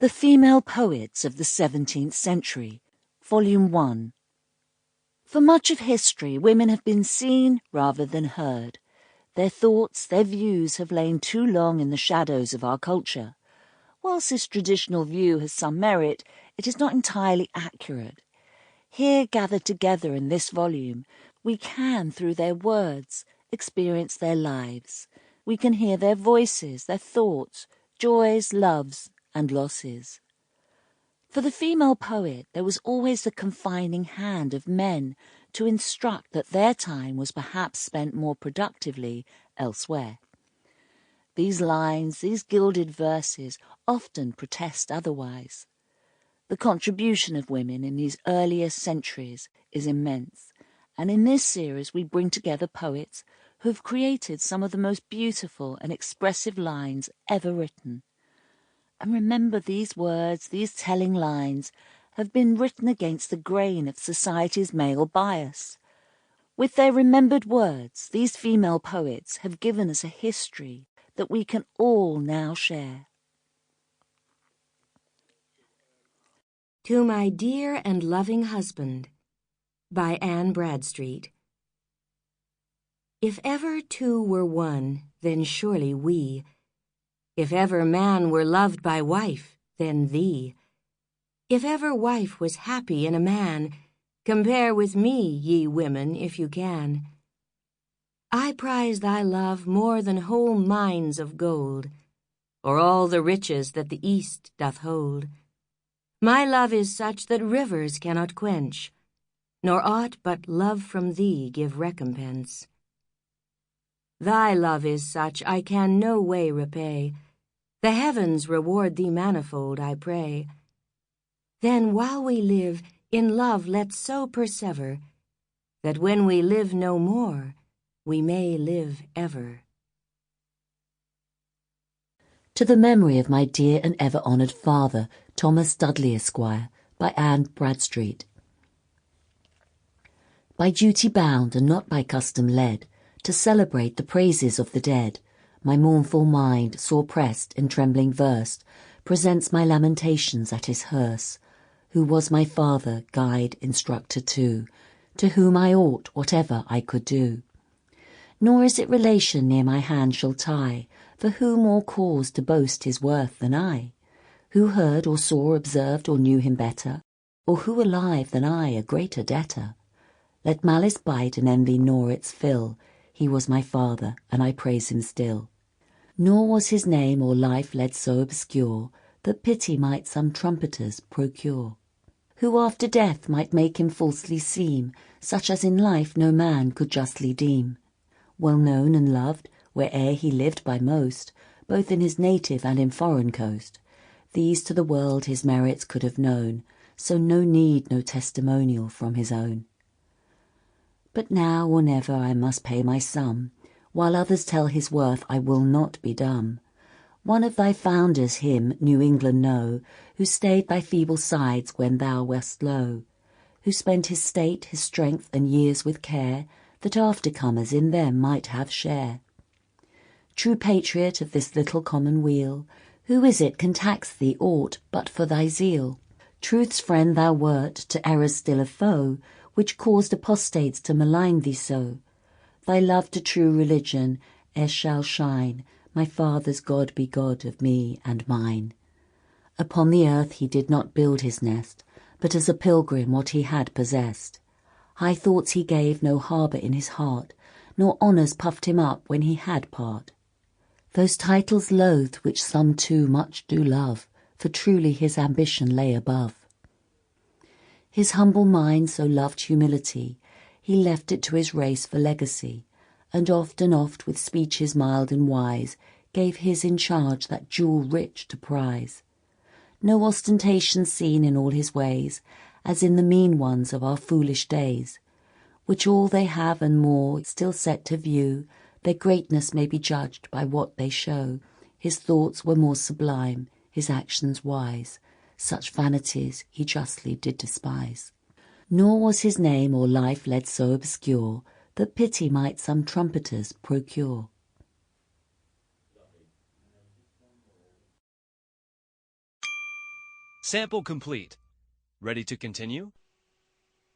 The Female Poets of the 17th Century, Volume 1. For much of history, women have been seen rather than heard. Their thoughts, their views have lain too long in the shadows of our culture. Whilst this traditional view has some merit, it is not entirely accurate. Here, gathered together in this volume, we can, through their words, experience their lives. We can hear their voices, their thoughts, joys, loves, and losses. For the female poet, there was always the confining hand of men to instruct that their time was perhaps spent more productively elsewhere. These lines, these gilded verses, often protest otherwise. The contribution of women in these earlier centuries is immense, and in this series we bring together poets who have created some of the most beautiful and expressive lines ever written. And remember, these words, these telling lines, have been written against the grain of society's male bias. With their remembered words, these female poets have given us a history that we can all now share. To My Dear and Loving Husband, by Anne Bradstreet. If ever two were one, then surely we. If ever man were loved by wife, then thee. If ever wife was happy in a man, compare with me, ye women, if you can. I prize thy love more than whole mines of gold, or all the riches that the East doth hold. My love is such that rivers cannot quench, nor aught but love from thee give recompense. Thy love is such I can no way repay. The heavens reward thee manifold, I pray. Then while we live, in love let's so persever, that when we live no more, we may live ever. To the memory of my dear and ever-honoured father, Thomas Dudley, Esquire, by Anne Bradstreet. By duty bound and not by custom led, to celebrate the praises of the dead, my mournful mind, sore pressed in trembling verse, presents my lamentations at his hearse, who was my father, guide, instructor too, to whom I ought whatever I could do. Nor is it relation near my hand shall tie, for who more cause to boast his worth than I? Who heard or saw, observed or knew him better? Or who alive than I a greater debtor? Let malice bite and envy gnaw its fill, he was my father, and I praise him still. Nor was his name or life led so obscure, that pity might some trumpeters procure, who after death might make him falsely seem such as in life no man could justly deem. Well known and loved, where'er he lived by most, both in his native and in foreign coast. These to the world his merits could have known, so no need no testimonial from his own. But now or never I must pay my sum, while others tell his worth I will not be dumb. One of thy founders him, New England, know, who stayed thy feeble sides when thou wast low, who spent his state, his strength, and years with care, that aftercomers in them might have share. True patriot of this little commonweal, who is it can tax thee aught but for thy zeal? Truth's friend thou wert, to errors still a foe, which caused apostates to malign thee so. Thy love to true religion e'er shall shine, my father's God be God of me and mine. Upon the earth he did not build his nest, but as a pilgrim what he had possessed. High thoughts he gave no harbour in his heart, nor honours puffed him up when he had part. Those titles loathed which some too much do love, for truly his ambition lay above. His humble mind so loved humility, he left it to his race for legacy, and oft with speeches mild and wise, gave his in charge that jewel rich to prize. No ostentation seen in all his ways, as in the mean ones of our foolish days, which all they have and more still set to view, their greatness may be judged by what they show. His thoughts were more sublime, his actions wise, such vanities he justly did despise. Nor was his name or life led so obscure, that pity might some trumpeters procure. Sample complete. Ready to continue?